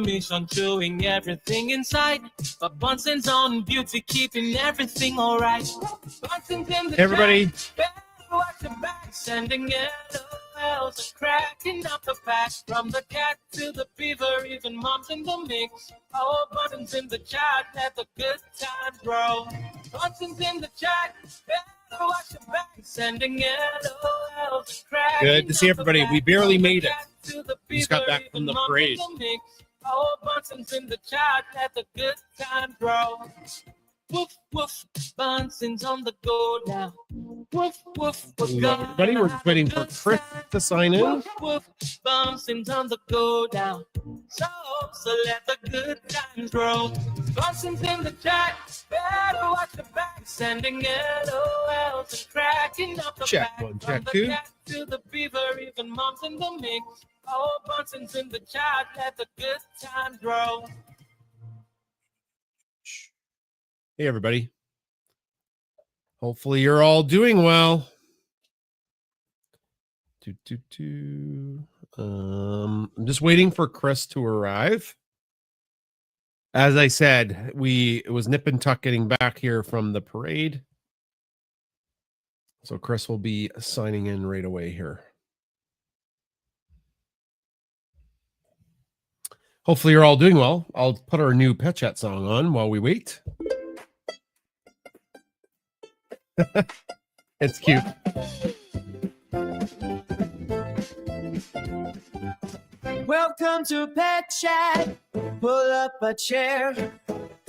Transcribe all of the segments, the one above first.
mission, chewing everything inside. But Bunsen's on beauty, keeping everything alright. Bunsen's in the Everybody. Better watch your back, sending LOLs and cracking up the pack. From the cat to the beaver, even mom's in the mix. Oh, Bunsen's in the chat, let the good times roll. Bunsen's in the chat, better watch your back, sending LOLs and cracking. Good to see everybody. We barely made it. We just got back from the parade. Oh, Bunsen's in the chat, let the good times roll. Woof, woof, Bunsen's on the go now. Woof, woof, Hello, everybody. We're just waiting for Chris to sign in. Woof, woof, Bunsen's on the go down. So let the good times roll. Bunsen's in the chat, better watch the back, sending LOLs and cracking up the Check back. one, check From two. the cat to the beaver, even mom's in the mix. Oh, Bunsen's in the chat, let the good times roll. Hey, everybody. Hopefully you're all doing well. I'm just waiting for Chris to arrive. As I said, it was nip and tuck getting back here from the parade. So Chris will be signing in right away here. Hopefully you're all doing well. I'll put our new Pet Chat song on while we wait. It's cute. Welcome to Pet Chat. Pull up a chair.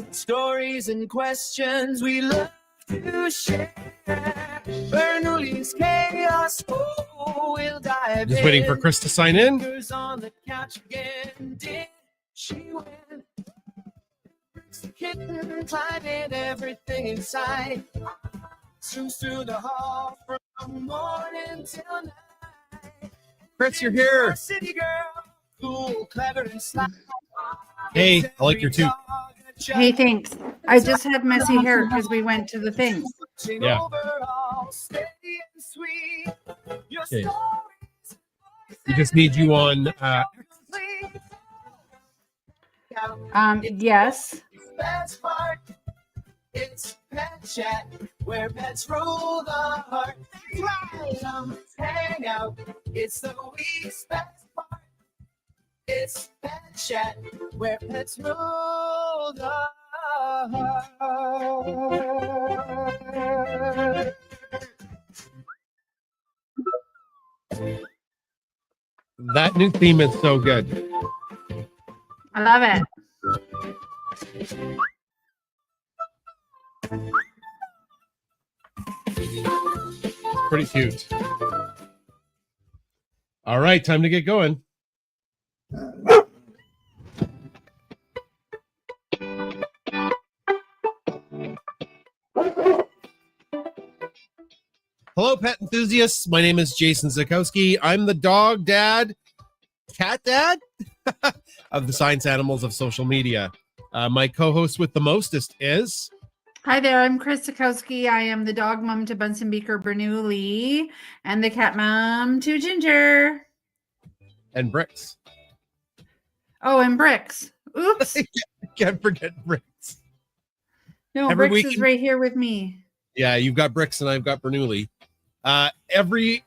Stories and questions we love to share. Bernoulli's chaos. Oh, we'll dive Just waiting for in. Chris to sign in. Fingers on the couch again. Did she win? The kitten climbing everything inside. Zooms through the hall from morning till night. Chris, you're here. City girl, cool, clever, and sly. Hey, I like your toot. Hey, thanks. I just had messy hair because we went to the thing. Yeah. Okay. We just need you on. Yes. Best part, it's Pet Chat, where pets rule the heart. Come hang out, it's the week's best part. It's Pet Chat, where pets rule the heart. That new theme is so good. I love it. Pretty cute. All right, time to get going. Hello, pet enthusiasts. My name is Jason Zakowski. I'm the dog dad, cat dad of the science animals of social media. My co-host with the mostest is... Hi there, I'm Chris Sikowski. I am the dog mom to Bunsen Beaker Bernoulli and the cat mom to Ginger. And Bricks. Oh, and Bricks. Oops. Can't forget Bricks. No, Every Bricks week- is right here with me. Yeah, you've got Bricks and I've got Bernoulli. Every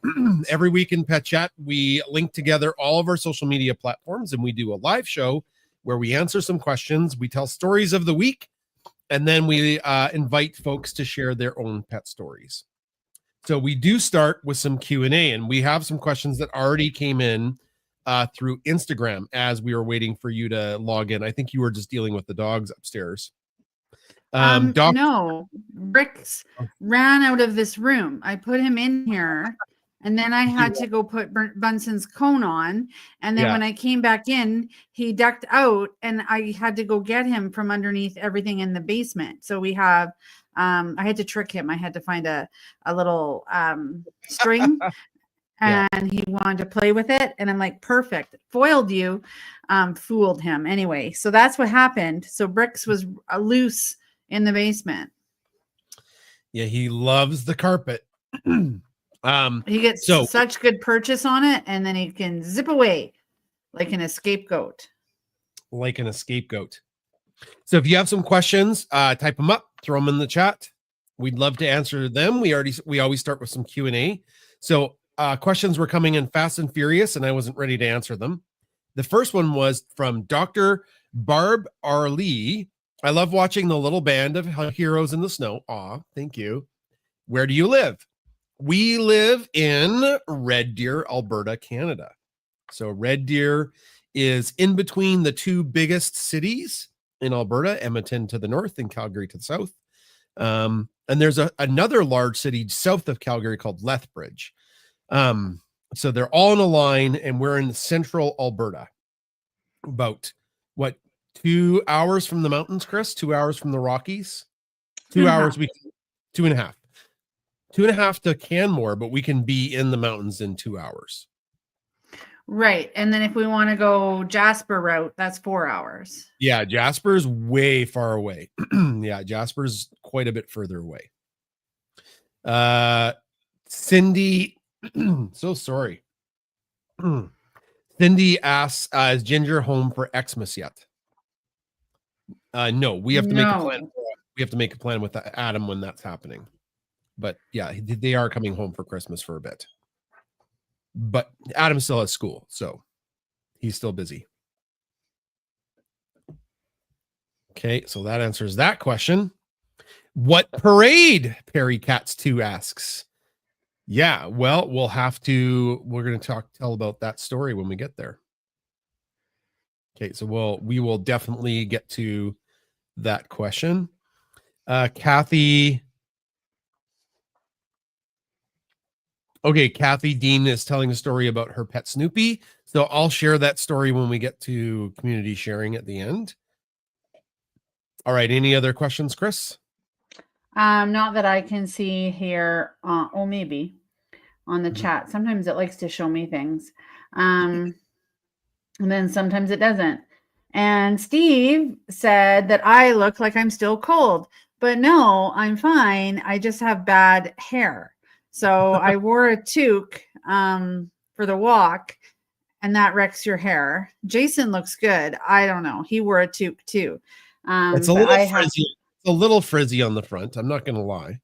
week in Pet Chat, we link together all of our social media platforms and we do a live show where we answer some questions, we tell stories of the week, and then we invite folks to share their own pet stories. So we do start with some Q&A, and we have some questions that already came in through Instagram as we were waiting for you to log in. I think you were just dealing with the dogs upstairs. No, Bricks ran out of this room. I put him in here, and then I had to go put Bunsen's cone on. And then when I came back in, he ducked out, and I had to go get him from underneath everything in the basement. So we have, I had to trick him. I had to find a little string. And he wanted to play with it. And I'm like, perfect. Foiled you. Fooled him. Anyway, so that's what happened. So Bricks was loose in the basement. Yeah, he loves the carpet. He gets such good purchase on it, and then he can zip away like an scapegoat. like an scapegoat. So if you have some questions, type them up, throw them in the chat. We'd love to answer them. We always start with some Q&A. So questions were coming in fast and furious, and I wasn't ready to answer them. The first one was from Dr. Barb R. Lee. I love watching the little band of heroes in the snow. Aw, thank you. Where do you live? We live in Red Deer, Alberta, Canada. So Red Deer is in between the two biggest cities in Alberta, Edmonton to the north and Calgary to the south. And there's another large city south of Calgary called Lethbridge. So they're all in a line, and we're in central Alberta. About, 2 hours from the mountains, Chris? 2 hours from the Rockies? 2 hours, 2.5. 2.5 to Canmore, but we can be in the mountains in 2 hours. Right. And then if we want to go Jasper route, that's 4 hours. Yeah, Jasper's way far away. Yeah, Jasper's quite a bit further away. Cindy, so sorry. Cindy asks, is Ginger home for Xmas yet? No, we have to make a plan. We have to make a plan with Adam when that's happening. But yeah, they are coming home for Christmas for a bit. But Adam still has school, so he's still busy. Okay, so that answers that question. What parade? Perry Cats 2 asks. Yeah, well, we're going to tell about that story when we get there. Okay, so we will definitely get to that question. Kathy. Okay, Kathy Dean is telling a story about her pet Snoopy. So I'll share that story when we get to community sharing at the end. All right, any other questions, Chris? Not that I can see here. Maybe on the chat. Sometimes it likes to show me things. And then sometimes it doesn't. And Steve said that I look like I'm still cold, but no, I'm fine. I just have bad hair. So I wore a toque for the walk, and that wrecks your hair. Jason looks good. I don't know. He wore a toque too. It's a little frizzy. It's a little frizzy on the front. I'm not going to lie.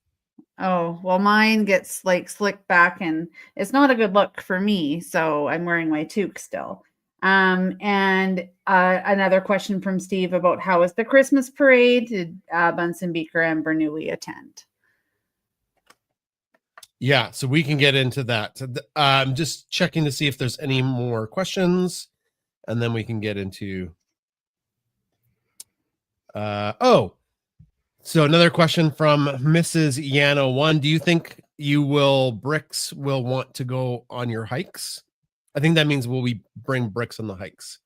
Oh, well, mine gets like slicked back, and it's not a good look for me. So I'm wearing my toque still. And another question from Steve about how was the Christmas parade? Did Bunsen Beaker and Bernoulli attend? Yeah, so we can get into that. I'm just checking to see if there's any more questions, and then we can get into. So another question from Mrs. Yano 1. Do you think Bricks will want to go on your hikes? I think that means will we bring Bricks on the hikes?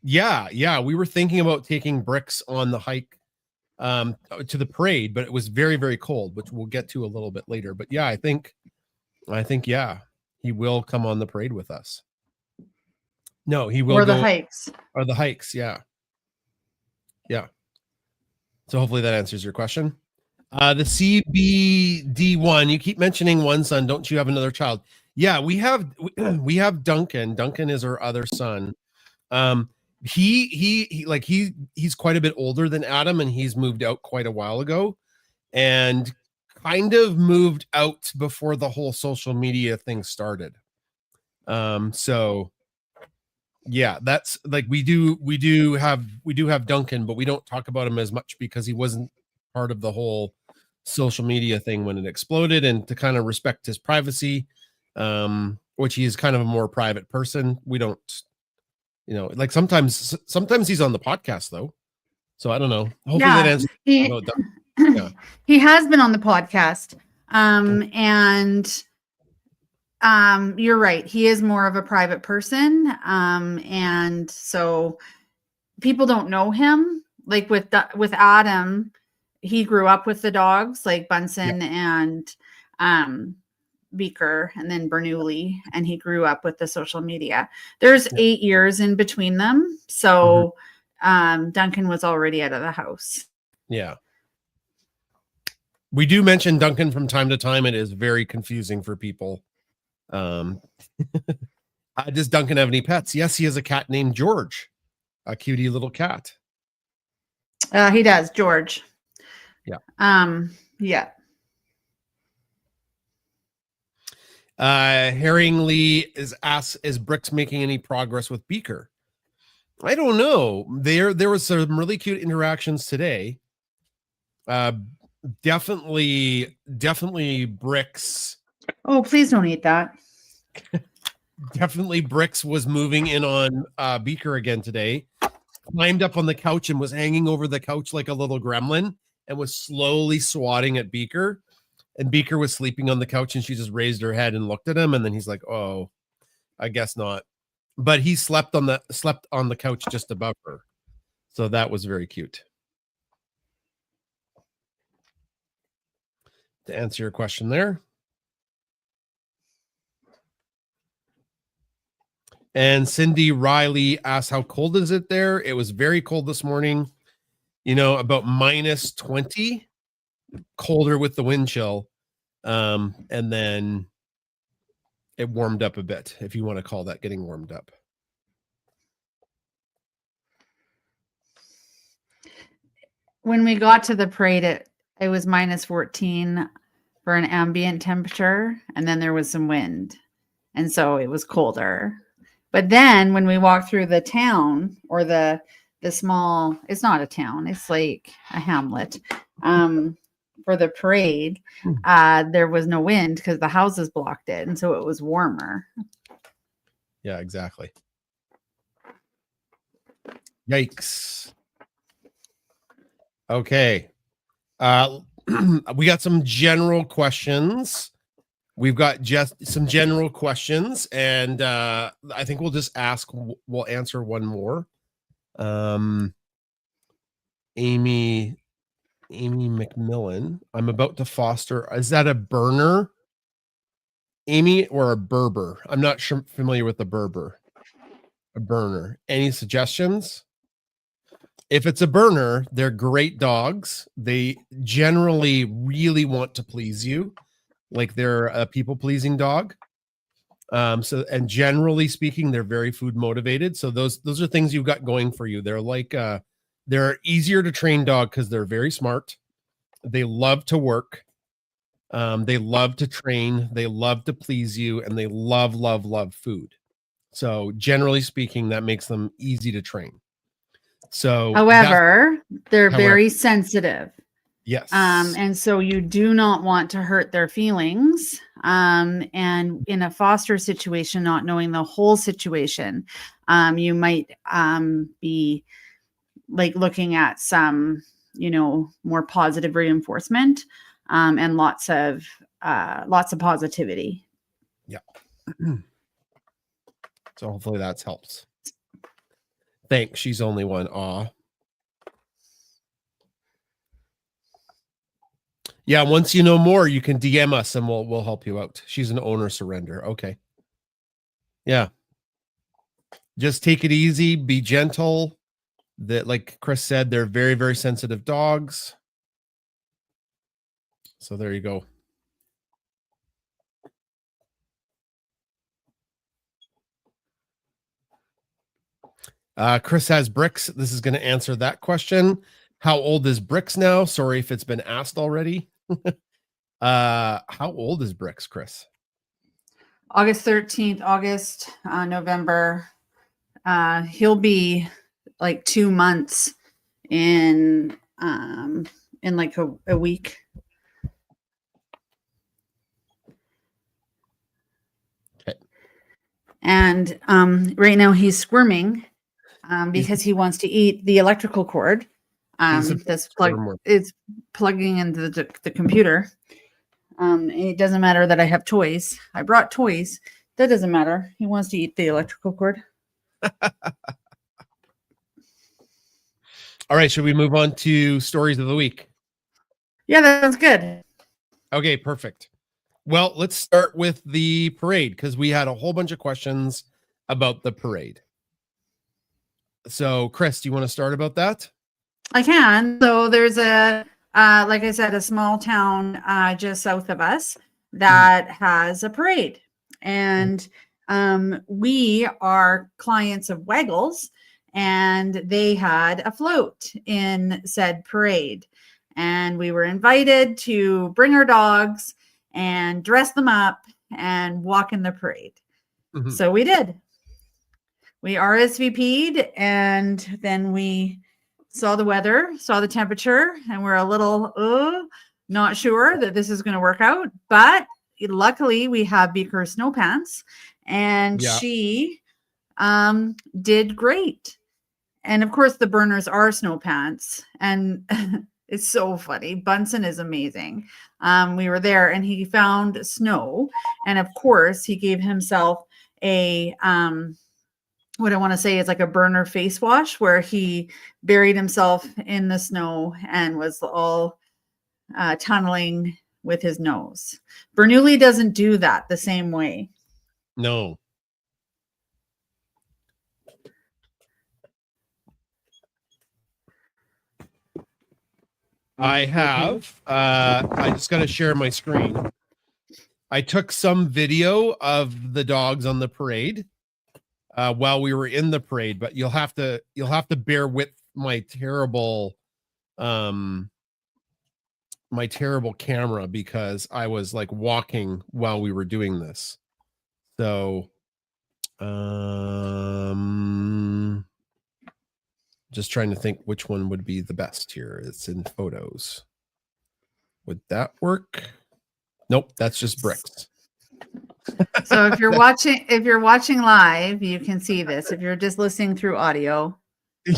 Yeah. We were thinking about taking Bricks on the hike to the parade, but it was very, very cold, which we'll get to a little bit later. But yeah, I think yeah, he will come on the parade with us. No, he will or the hikes. Or the hikes, yeah. So hopefully that answers your question. The CBD1, you keep mentioning one son. Don't you have another child? Yeah, we have Duncan. Duncan is our other son. He's quite a bit older than Adam, and he's moved out quite a while ago, and kind of moved out before the whole social media thing started. So yeah, that's like we do have Duncan, but we don't talk about him as much because he wasn't part of the whole social media thing when it exploded, and to kind of respect his privacy, which he is kind of a more private person. We don't, like sometimes he's on the podcast though. So I don't know. Hopefully that answers. He has been on the podcast. And you're right. He is more of a private person. And so people don't know him. Like with Adam, he grew up with the dogs like Bunsen and Beaker and then Bernoulli, and he grew up with the social media. There's 8 years in between them. So Duncan was already out of the house. Yeah. We do mention Duncan from time to time. It is very confusing for people. Does Duncan have any pets? Yes, he has a cat named George. a cutie little cat. He does, George. Yeah. Yeah. Herringley is asked, is Bricks making any progress with Beaker? I don't know. There was some really cute interactions today. Definitely Bricks. Oh, please don't eat that. Definitely Bricks was moving in on Beaker again today. Climbed up on the couch and was hanging over the couch like a little gremlin and was slowly swatting at Beaker. And Beaker was sleeping on the couch and she just raised her head and looked at him. And then he's like, oh, I guess not. But he slept on the couch just above her. So that was very cute. To answer your question there. And Cindy Riley asked, how cold is it there? It was very cold this morning, about minus 20, colder with the wind chill. And then it warmed up a bit, if you want to call that getting warmed up. When we got to the parade, it was minus 14 for an ambient temperature, and then there was some wind. And so it was colder. But then when we walked through the town, or the small, it's not a town, it's like a hamlet, for the parade, there was no wind because the houses blocked it. And so it was warmer. Yeah, exactly. Yikes. Okay. We got some general questions. We've got just some general questions, and I think we'll answer one more. Amy McMillan, I'm about to foster. Is that a burner, Amy, or a Berber? I'm not sure, familiar with the Berber. A burner. Any suggestions? If it's a burner, they're great dogs. They generally really want to please you. Like they're a people-pleasing dog. And generally speaking, they're very food motivated. So those are things you've got going for you. They're like they're easier to train dog because they're very smart. They love to work. They love to train. They love to please you, and they love food. So generally speaking, that makes them easy to train. So however, they're very sensitive. Yes. And so you do not want to hurt their feelings. And in a foster situation, not knowing the whole situation, you might be like looking at some, more positive reinforcement, and lots of positivity. Yeah. So hopefully that helps. Thanks. She's only one. Aw. Yeah, once you know more, you can DM us and we'll help you out. She's an owner surrender. Okay. Yeah. Just take it easy, be gentle. That, like Chris said, they're very, very sensitive dogs. So there you go. Chris has Bricks. This is going to answer that question. How old is Bricks now? Sorry if it's been asked already. How old is Bricks, Chris? August 13th, November. He'll be like 2 months in like a week. Okay. And right now he's squirming because he wants to eat the electrical cord. It's plugging into the computer. It doesn't matter that I have toys. I brought toys. That doesn't matter. He wants to eat the electrical cord. All right. Should we move on to stories of the week? Yeah, that's good. Okay, perfect. Well, let's start with the parade because we had a whole bunch of questions about the parade. So, Chris, do you want to start about that? I can. So there's like I said, a small town just south of us that has a parade. And we are clients of Waggles. and they had a float in said parade. And we were invited to bring our dogs and dress them up and walk in the parade. Mhm. So we did. We RSVP'd, and then we saw the weather, saw the temperature, and we're a little not sure that this is going to work out. But luckily, we have Beaker snow pants, and Yeah. she did great. And of course, the burners are snow pants, and it's so funny. Bunsen is amazing. We were there, and he found snow, and of course, he gave himself a what I want to say is like a burner face wash, where he buried himself in the snow and was all tunneling with his nose. Bernoulli doesn't do that the same way. No. I have. I just got to share my screen. I took some video of the dogs on the parade while we were in the parade, but you'll have to bear with my terrible camera, because I was like walking while we were doing this. So just trying to think which one would be the best here. It's in photos. Would that work? Nope, that's just bricks. So if you're watching live, you can see this. If you're just listening through audio,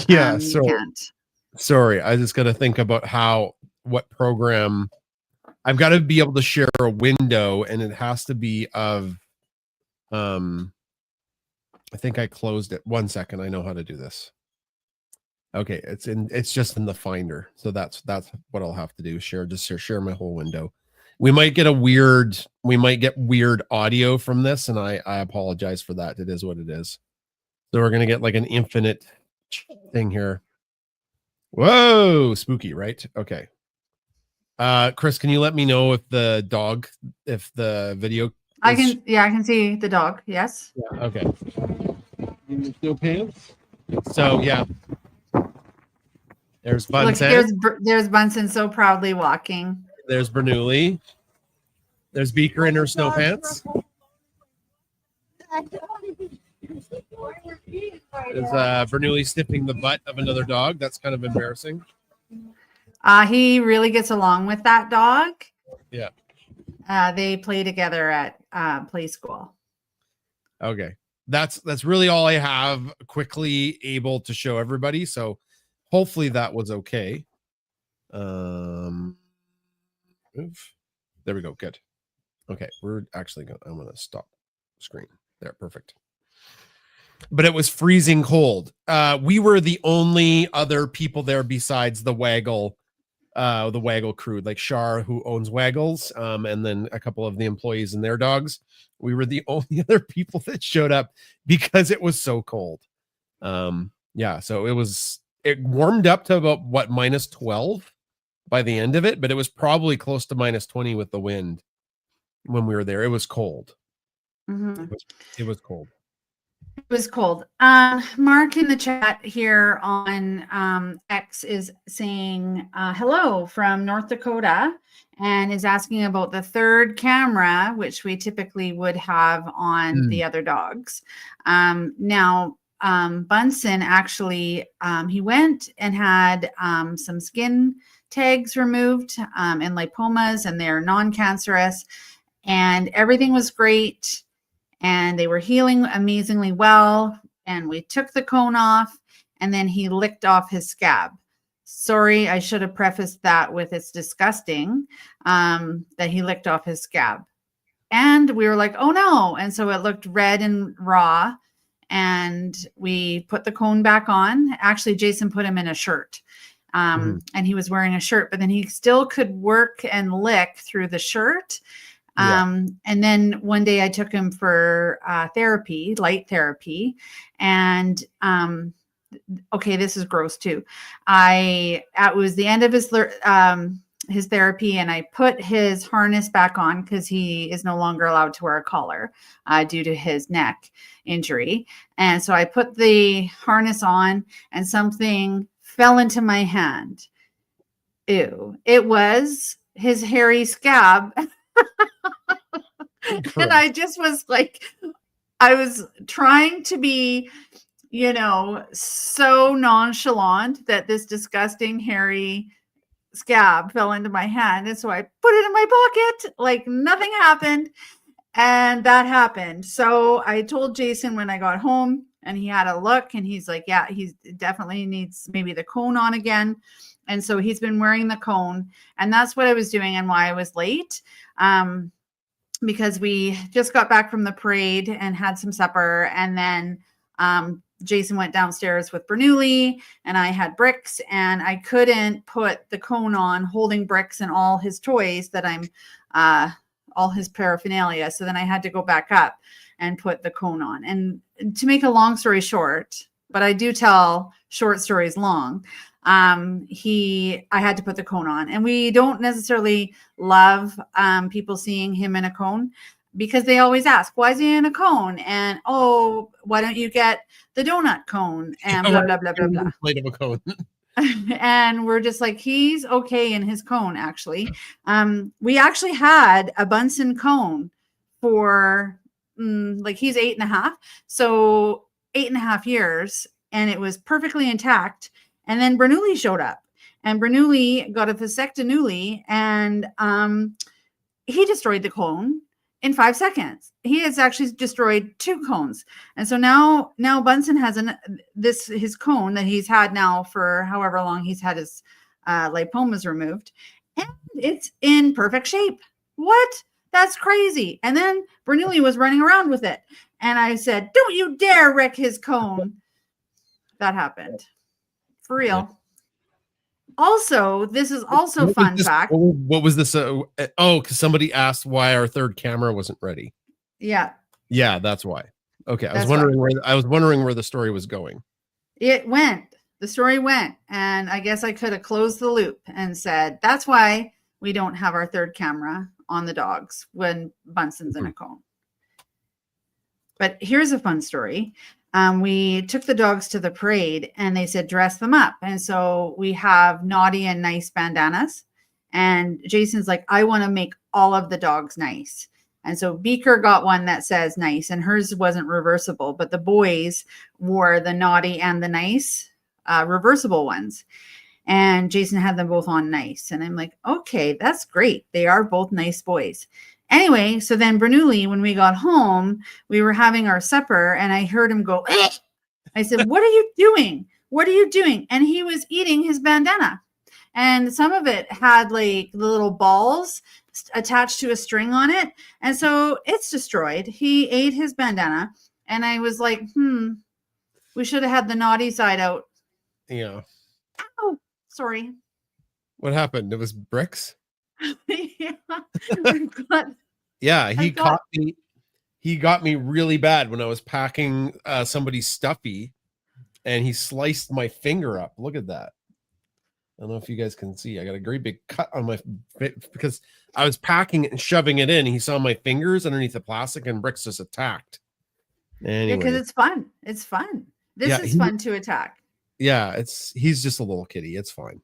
Yeah, you can't. Sorry, I just got to think about what program. I've got to be able to share a window, and it has to be of I think I closed it. 1 second, I know how to do this. Okay, it's just in the Finder. So that's what I'll have to do. Share my whole window. We might get weird audio from this, and I apologize for that. It is what it is. So we're gonna get like an infinite thing here. Whoa, spooky, right? Okay. Chris, can you let me know if the video I can see the dog. Yes. Yeah, okay. No pants. So yeah. There's Bunsen. Look, there's Bunsen so proudly walking. There's Bernoulli. There's Beaker in her snow pants. There's Bernoulli sniffing the butt of another dog. That's kind of embarrassing. He really gets along with that dog. Yeah. They play together at play school. Okay. That's really all I have quickly able to show everybody. So hopefully that was okay. Move. There we go. Good. Okay. I'm going to stop screen there. Perfect. But it was freezing cold. We were the only other people there besides the Waggle crew, like Shar, who owns Waggles, and then a couple of the employees and their dogs. We were the only other people that showed up because it was so cold. Yeah, so it warmed up to about -12 by the end of it, but it was probably close to -20 with the wind when we were there. It was cold. Mm-hmm. It was cold. It was cold. Mark in the chat here on X is saying hello from North Dakota, and is asking about the third camera, which we typically would have on the other dogs. Now, Bunsen actually, he went and had some skin tags removed and lipomas, and they're non-cancerous, and everything was great. And they were healing amazingly well. And we took the cone off, and then he licked off his scab. Sorry, I should have prefaced that with it's disgusting that he licked off his scab. And we were like, oh no. And so it looked red and raw. And we put the cone back on. Actually, Jason put him in a shirt. And he was wearing a shirt, but then he still could work and lick through the shirt. And then one day I took him for therapy, light therapy. And okay, this is gross too. It was the end of his his therapy, and I put his harness back on because he is no longer allowed to wear a collar due to his neck injury. And so I put the harness on and something fell into my hand. Ew. It was his hairy scab. And I just was like, I was trying to be, you know, so nonchalant that this disgusting hairy scab fell into my hand. And so I put it in my pocket like nothing happened. And that happened. So I told Jason when I got home, and he had a look, and he's like, yeah, he definitely needs maybe the cone on again. And so he's been wearing the cone, and that's what I was doing and why I was late. Because we just got back from the parade and had some supper. And then Jason went downstairs with Bernoulli, and I had bricks, and I couldn't put the cone on holding bricks and all his toys that all his paraphernalia. So then I had to go back up and put the cone on. And to make a long story short, but I do tell short stories long, I had to put the cone on. And we don't necessarily love people seeing him in a cone, because they always ask, why is he in a cone? And, oh, why don't you get the donut cone? And blah, blah, blah, blah, blah. Plate of a cone. And we're just like, he's okay in his cone, actually. We actually had a Bunsen cone for like, he's 8.5. So 8.5 years, and it was perfectly intact. And then Bernoulli showed up, and Bernoulli got a vasectomy, and he destroyed the cone in 5 seconds. He has actually destroyed 2 cones. And so now Bunsen has his cone that he's had now for however long he's had his lipomas removed, and it's in perfect shape. What? That's crazy. And then Bernoulli was running around with it, and I said, don't you dare wreck his cone. That happened. For real. Also, this is also fun fact. What was this? Because somebody asked why our third camera wasn't ready. Yeah. Yeah, that's why. Okay, I was wondering where the story was going. It went. The story went, and I guess I could have closed the loop and said that's why we don't have our third camera on the dogs when Bunsen's in a cone. But here's a fun story. We took the dogs to the parade, and they said, dress them up. And so we have naughty and nice bandanas. And Jason's like, I want to make all of the dogs nice. And so Beaker got one that says nice, and hers wasn't reversible, but the boys wore the naughty and the nice reversible ones. And Jason had them both on nice. And I'm like, okay, that's great. They are both nice boys. Anyway, so then Bernoulli, when we got home, we were having our supper, and I heard him go, eh. I said, what are you doing? What are you doing? And he was eating his bandana. And some of it had like the little balls attached to a string on it. And so it's destroyed. He ate his bandana. And I was like, we should have had the naughty side out. Yeah. Oh, sorry. What happened? It was bricks? Yeah. He got me really bad when I was packing somebody's stuffy, and he sliced my finger up. Look at that. I don't know if you guys can see. I got a great big cut on my, because I was packing it and shoving it in. He saw my fingers underneath the plastic, and bricks just attacked. Anyway. Because it's fun. It's fun. This is fun to attack. Yeah, he's just a little kitty. It's fine.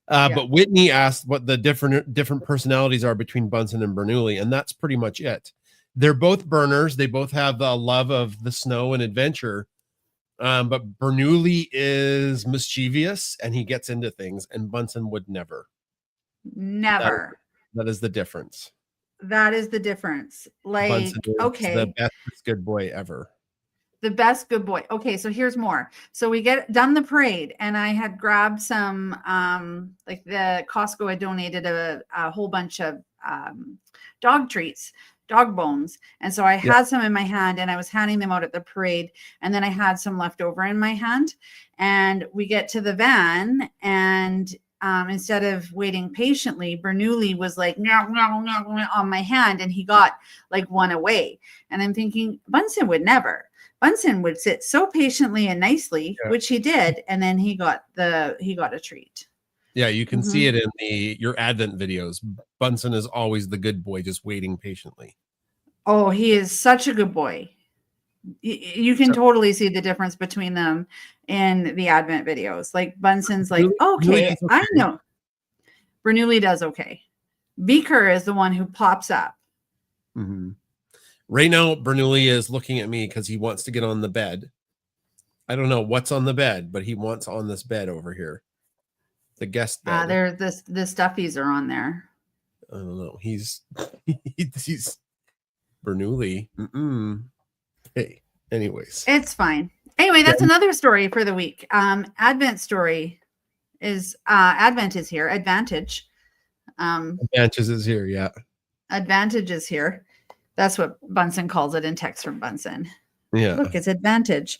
But Whitney asked what the different personalities are between Bunsen and Bernoulli, and that's pretty much it. They're both burners. They both have a love of the snow and adventure. But Bernoulli is mischievous, and he gets into things, and Bunsen would never. Never. That is the difference. That is the difference. Like, Bunsen is okay. the best good boy ever. The best good boy. Okay, so here's more. So we get done the parade, and I had grabbed some, like the Costco had donated a whole bunch of dog treats, dog bones. And so I had some in my hand, and I was handing them out at the parade. And then I had some left over in my hand. And we get to the van, and instead of waiting patiently, Bernoulli was like, no, on my hand, and he got like one away. And I'm thinking, Bunsen would never. Bunsen would sit so patiently and nicely, which he did, and then he got a treat. Yeah, you can see Mhm. it in your Advent videos. Bunsen is always the good boy, just waiting patiently. Oh, he is such a good boy. You can So totally see the difference between them in the Advent videos. Like Bunsen's like, Really okay, is I okay. know. Bernoulli does okay. Beaker is the one who pops up. Mhm. Right now, Bernoulli is looking at me because he wants to get on the bed. I don't know what's on the bed, but he wants on this bed over here, the guest bed. There, the stuffies are on there. I don't know. He's he's Bernoulli. Hey, anyways, It's fine. Anyway, that's yeah, another story for the week. Advent story is Advent is here. Advantage. Banches is here. Yeah, Advantage is here. That's what Bunsen calls it in text from Bunsen. yeah. Look, it's advantage.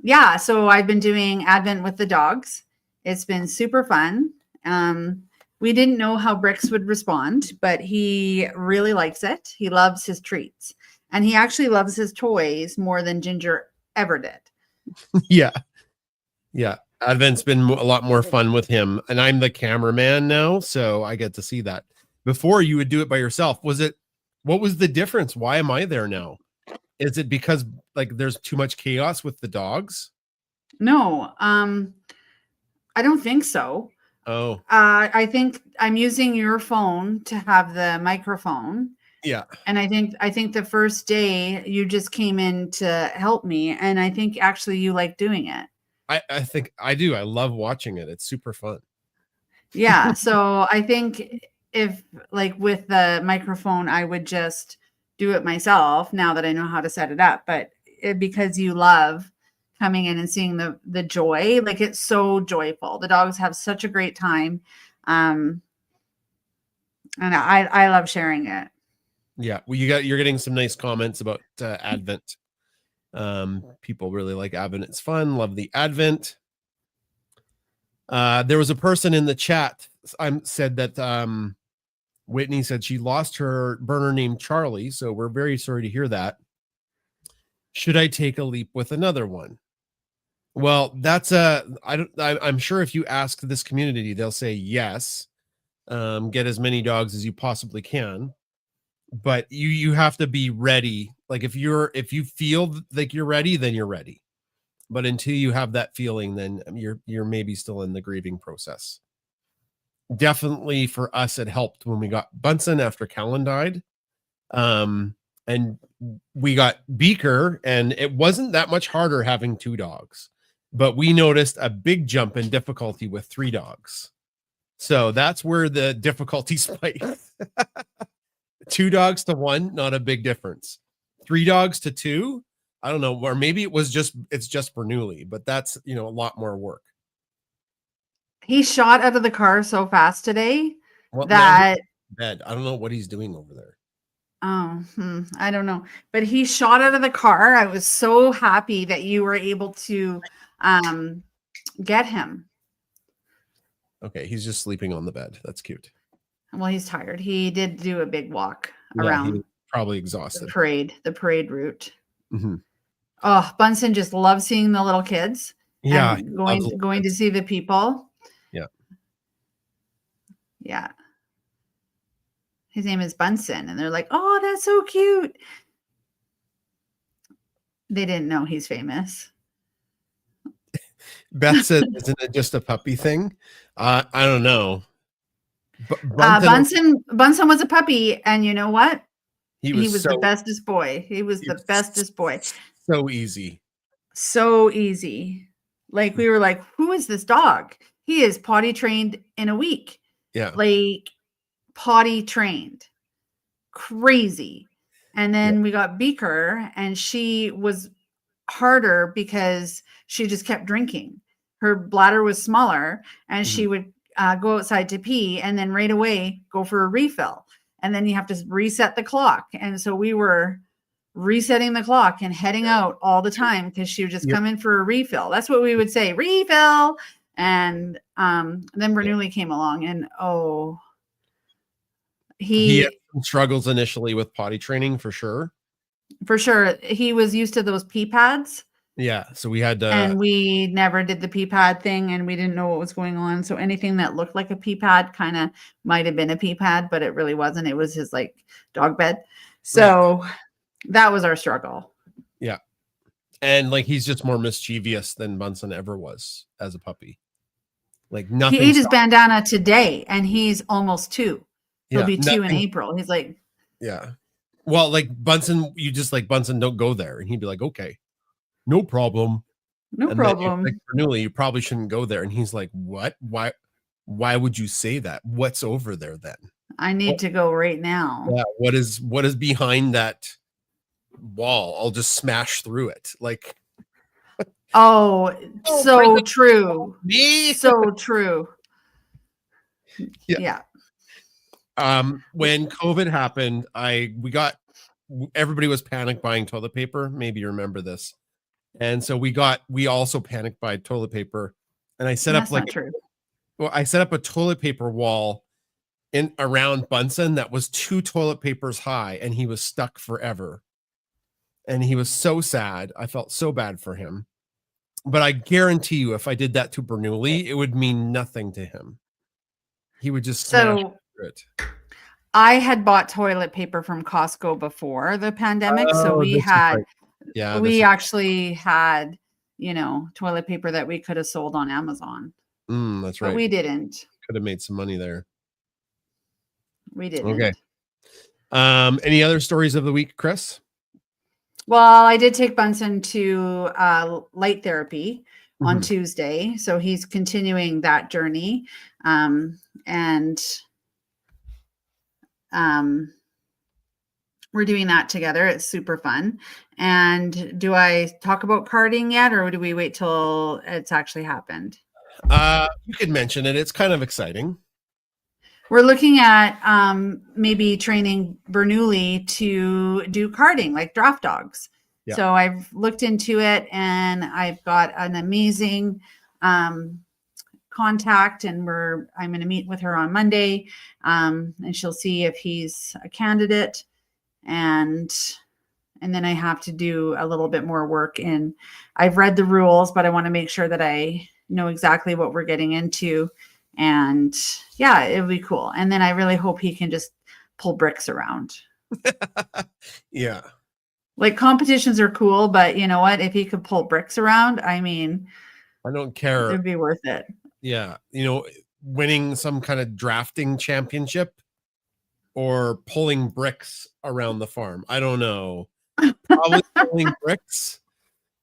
Yeah, so I've been doing Advent with the dogs. It's been super fun. We didn't know how Brix would respond, but he really likes it. He loves his treats, and he actually loves his toys more than Ginger ever did. Yeah. Yeah. Advent's been a lot more fun with him. And I'm the cameraman now. So I get to see that. Before you would do it by yourself. What was the difference? Why am I there now? Is it because like there's too much chaos with the dogs? No, I don't think so. Oh, I think I'm using your phone to have the microphone. yeah. And I think the first day you just came in to help me, and I think actually you like doing it. I think I do. I love watching it. It's super fun. Yeah. So I think if like with the microphone, I would just do it myself now that I know how to set it up. But because you love coming in and seeing the joy, like it's so joyful. The dogs have such a great time. And I love sharing it. Yeah. Well, you're getting some nice comments about Advent. People really like Advent. It's fun. Love the Advent. There was a person in the chat said that Whitney said she lost her burner named Charlie, so we're very sorry to hear that. Should I take a leap with another one? Well, I'm sure if you ask this community, they'll say yes. Get as many dogs as you possibly can, but you have to be ready. Like if you feel like you're ready, then you're ready. But until you have that feeling, then you're maybe still in the grieving process. Definitely for us, it helped when we got Bunsen after Callan died. And we got Beaker, and it wasn't that much harder having 2 dogs, but we noticed a big jump in difficulty with 3 dogs. So that's where the difficulty spikes. 2 dogs to 1, not a big difference. 3 dogs to 2, I don't know, or maybe it's just Bernoulli, but that's, a lot more work. He shot out of the car so fast today Well, that bed. I don't know what he's doing over there. I don't know, but he shot out of the car. I was so happy that you were able to get him. Okay, he's just sleeping on the bed. That's cute. Well, he's tired. He did do a big walk Yeah, around probably exhausted. the parade route. Mm-hmm. Oh, Bunsen just loves seeing the little kids. Yeah, and going to see the people. Yeah. Yeah. His name is Bunsen, and they're like, "Oh, that's so cute." They didn't know he's famous. Beth said, "Isn't it just a puppy thing?" I don't know. Bunsen was a puppy, and you know what? He was the bestest boy. He was the bestest boy. So easy. So easy. Like we were like, who is this dog? He is potty trained in a week. Yeah. Like potty trained. Crazy. And then we got Beaker, and she was harder because she just kept drinking. Her bladder was smaller, and she would go outside to pee and then right away go for a refill. And then you have to reset the clock. And so we were resetting the clock and heading out all the time because she would just come in for a refill. That's what we would say, refill. And then Bernoulli came along, and he had some struggles initially with potty training for sure. For sure. He was used to those pee pads. Yeah. So we had And we never did the pee pad thing, and we didn't know what was going on. So anything that looked like a pee pad kind of might have been a pee pad, but it really wasn't. It was his like dog bed. So that was our struggle. Yeah. And like he's just more mischievous than Bunsen ever was as a puppy. Like nothing. He ate his bandana today, and he's almost 2. He'll be 2 in nothing. April. He's like, yeah. Well, like Bunsen, you just like Bunsen, don't go there, and he'd be like, okay, no problem. No And problem. Like Bernoulli, you probably shouldn't go there, and he's like, what? Why would you say that? What's over there then? I need to go right now. Yeah. What is behind that wall? I'll just smash through it. Like, oh, so true. Me? So true. Yeah. When COVID happened, everybody was panic buying toilet paper. Maybe you remember this. And so we also panic buy toilet paper. And I set up I set up a toilet paper wall in around Bunsen that was 2 toilet papers high, and he was stuck forever. And he was so sad. I felt so bad for him. But I guarantee you, if I did that to Bernoulli, it would mean nothing to him. He would just smash through it. I had bought toilet paper from Costco before the pandemic, so we actually had, toilet paper that we could have sold on Amazon. That's right. But we didn't. Could have made some money there. We didn't. Okay. Any other stories of the week, Chris? Well, I did take Bunsen to light therapy on Tuesday, so he's continuing that journey, and we're doing that together. It's super fun. And do I talk about karting yet, or do we wait till it's actually happened? You could mention it. It's kind of exciting. We're looking at maybe training Bernoulli to do karting, like draft dogs. Yeah. So I've looked into it, and I've got an amazing contact, and I'm going to meet with her on Monday, and she'll see if he's a candidate, and then I have to do a little bit more work in. I've read the rules, but I want to make sure that I know exactly what we're getting into. And yeah, it'll be cool. And then I really hope he can just pull bricks around. Yeah. Like competitions are cool, but you know what? If he could pull bricks around, I mean, I don't care. It'd be worth it. Yeah. Winning some kind of drafting championship or pulling bricks around the farm. I don't know. Probably pulling bricks.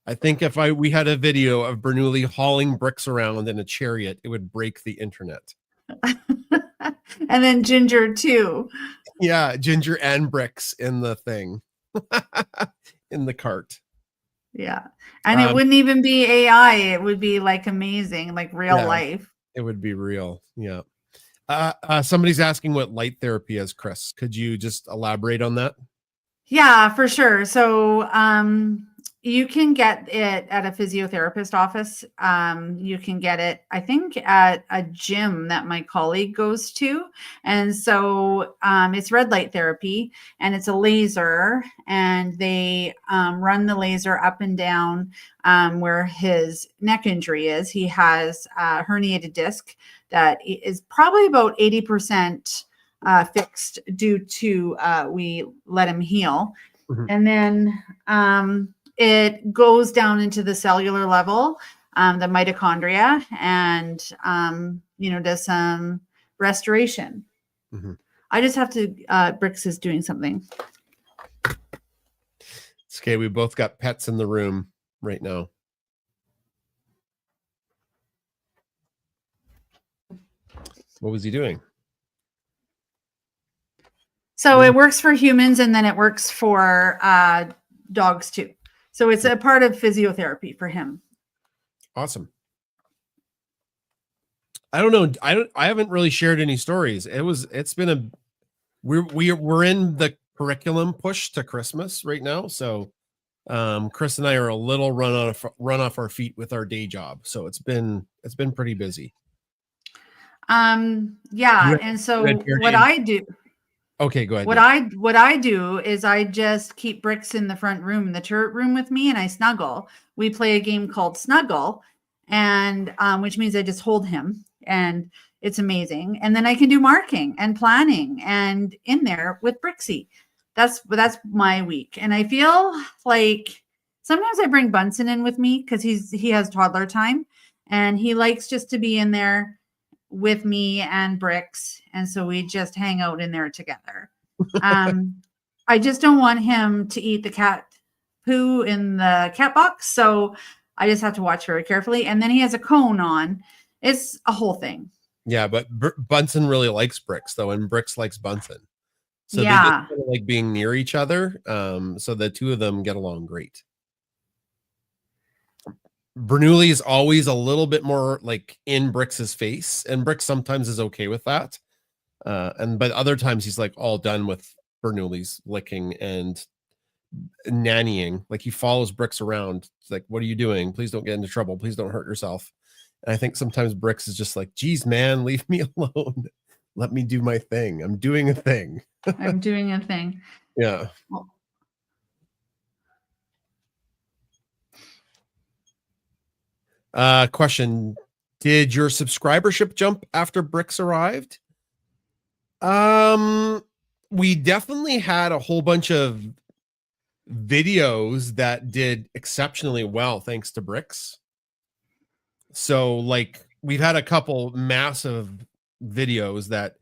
I think if we had a video of Bernoulli hauling bricks around in a chariot, it would break the internet. And then Ginger too. Yeah, Ginger and bricks in the thing. In the cart. Yeah. And it wouldn't even be AI. It would be like amazing, like real life. It would be real. Yeah. Somebody's asking what light therapy is, Chris. Could you just elaborate on that? Yeah, for sure. So you can get it at a physiotherapist office. You can get it, I think, at a gym that my colleague goes to. And so it's red light therapy, and it's a laser, and they run the laser up and down where his neck injury is. He has a herniated disc that is probably about 80% fixed due to we let him heal. And then it goes down into the cellular level, the mitochondria, and does some restoration. I just have to Brix is doing something. It's okay. We both got pets in the room right now. What was he doing? So it works for humans, and then it works for dogs too. So it's a part of physiotherapy for him. Awesome. I don't know. I haven't really shared any stories. We're in the curriculum push to Christmas right now. So Chris and I are a little run off our feet with our day job. So it's been pretty busy. Yeah. And so what I do. Okay, go ahead. What I do is I just keep Bricks in the front room, the turret room with me, and I snuggle. We play a game called Snuggle, and which means I just hold him, and it's amazing. And then I can do marking and planning and in there with Brixie. That's my week. And I feel like sometimes I bring Bunsen in with me because he has toddler time and he likes just to be in there with me and Bricks. And so we just hang out in there together. I just don't want him to eat the cat poo in the cat box. So I just have to watch very carefully. And then he has a cone on. It's a whole thing. Yeah, but Bunsen really likes Bricks though, and Bricks likes Bunsen. So they just kind of like being near each other. So the two of them get along great. Bernoulli is always a little bit more like in Bricks's face, and Bricks sometimes is okay with that. But other times he's like all done with Bernoulli's licking and nannying. Like he follows Bricks around. It's like, what are you doing? Please don't get into trouble. Please don't hurt yourself. And I think sometimes Bricks is just like, geez, man, leave me alone. Let me do my thing. I'm doing a thing. I'm doing a thing. Yeah. Question. Did your subscribership jump after Bricks arrived? We definitely had a whole bunch of videos that did exceptionally well thanks to Bricks. So like we've had a couple massive videos that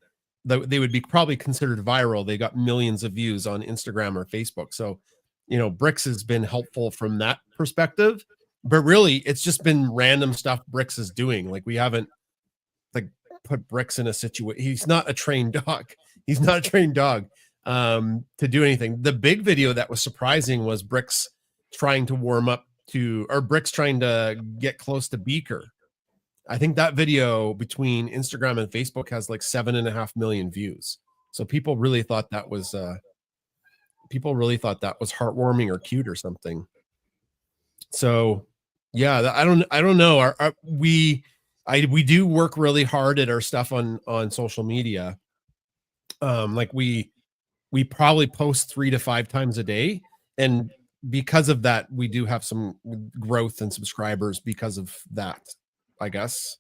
they would be probably considered viral. They got millions of views on Instagram or Facebook. So, you know, Bricks has been helpful from that perspective, but really it's just been random stuff Bricks is doing. Like we haven't like put Bricks in a situation. He's not a trained dog. He's not a trained dog to do anything. The big video that was surprising was Bricks trying to warm up to, or Bricks trying to get close to Beaker. I think that video between Instagram and Facebook has like 7.5 million views. So people really thought that was heartwarming or cute or something. So yeah, I don't know. We do work really hard at our stuff on social media. Like we probably post 3 to 5 times a day, and because of that, we do have some growth in subscribers because of that, I guess.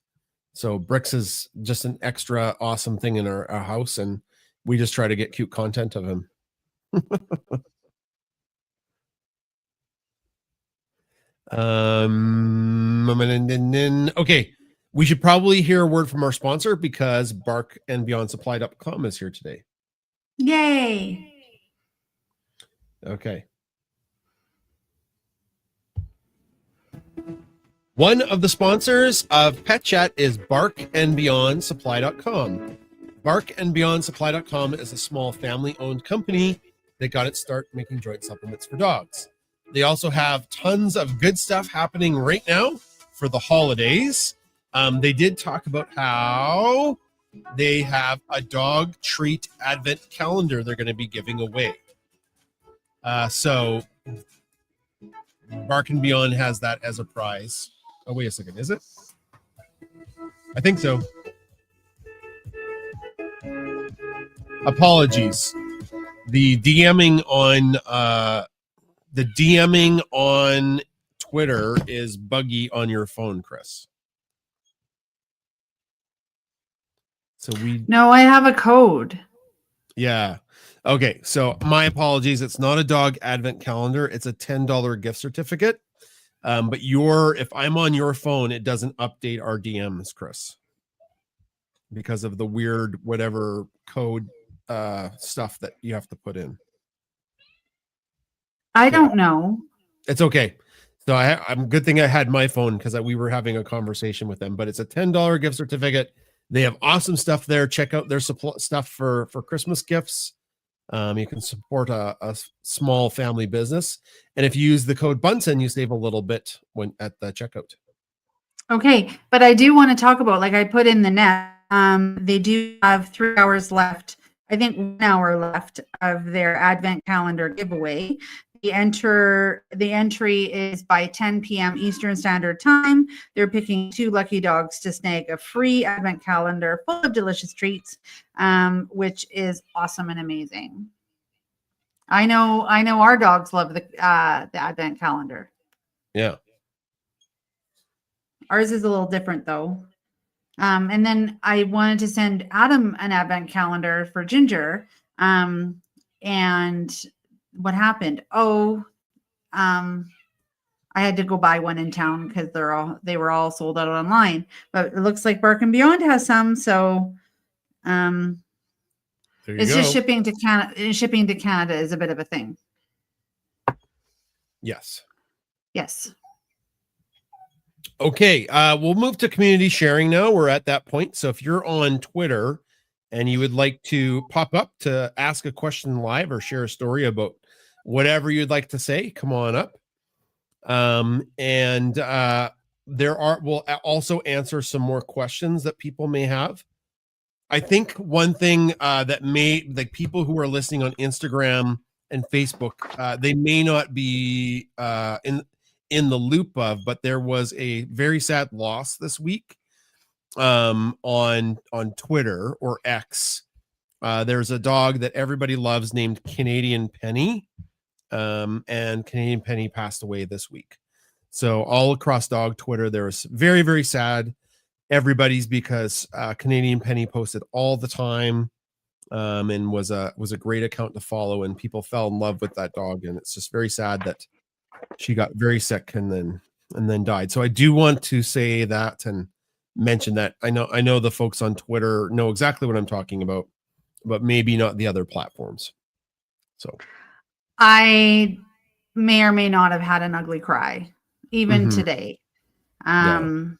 So Bricks is just an extra awesome thing in our house, and we just try to get cute content of him. Okay, we should probably hear a word from our sponsor because barkandbeyondsupply.com is here today. Yay. Okay. One of the sponsors of Pet Chat is barkandbeyondsupply.com. Barkandbeyondsupply.com is a small family-owned company that got its start making joint supplements for dogs. They also have tons of good stuff happening right now for the holidays. They did talk about how they have a dog treat advent calendar they're going to be giving away. So Bark and Beyond has that as a prize. Oh, wait a second. Is it? I think so. Apologies. The DMing on Twitter is buggy on your phone, Chris. So No, I have a code. Yeah. Okay. So my apologies. It's not a dog advent calendar. It's a $10 gift certificate. But if I'm on your phone, it doesn't update our DMs, Chris, because of the weird whatever code stuff that you have to put in. I don't know. It's okay. So I'm good thing I had my phone because we were having a conversation with them. But it's a $10 gift certificate. They have awesome stuff there. Check out their stuff for Christmas gifts. You can support a small family business, and if you use the code Bunsen, you save a little bit when at the checkout. Okay, but I do want to talk about, like I put in the net. They do have 3 hours left. I think 1 hour left of their advent calendar giveaway. the entry is by 10 p.m. Eastern Standard Time. They're picking 2 lucky dogs to snag a free advent calendar full of delicious treats, which is awesome and amazing. I know our dogs love the advent calendar. Yeah. Ours is a little different though. And then I wanted to send Adam an advent calendar for Ginger. And what happened? I had to go buy one in town because they were all sold out online. But it looks like Bark and Beyond has some, so it's just shipping to Canada. Shipping to Canada is a bit of a thing. Yes. Okay, we'll move to community sharing now. We're at that point. So if you're on Twitter and you would like to pop up to ask a question live or share a story about whatever you'd like to say, come on up. We'll also answer some more questions that people may have. I think one thing that may, like, people who are listening on Instagram and Facebook, they may not be in the loop of, but there was a very sad loss this week on Twitter or X. There's a dog that everybody loves named Canadian Penny, and Canadian Penny passed away this week. So all across dog Twitter, there was very, very sad. Everybody's, because Canadian Penny posted all the time, and was a great account to follow, and people fell in love with that dog, and it's just very sad that she got very sick and then died. So I do want to say that and mention that. I know the folks on Twitter know exactly what I'm talking about, but maybe not the other platforms. So I may or may not have had an ugly cry even today about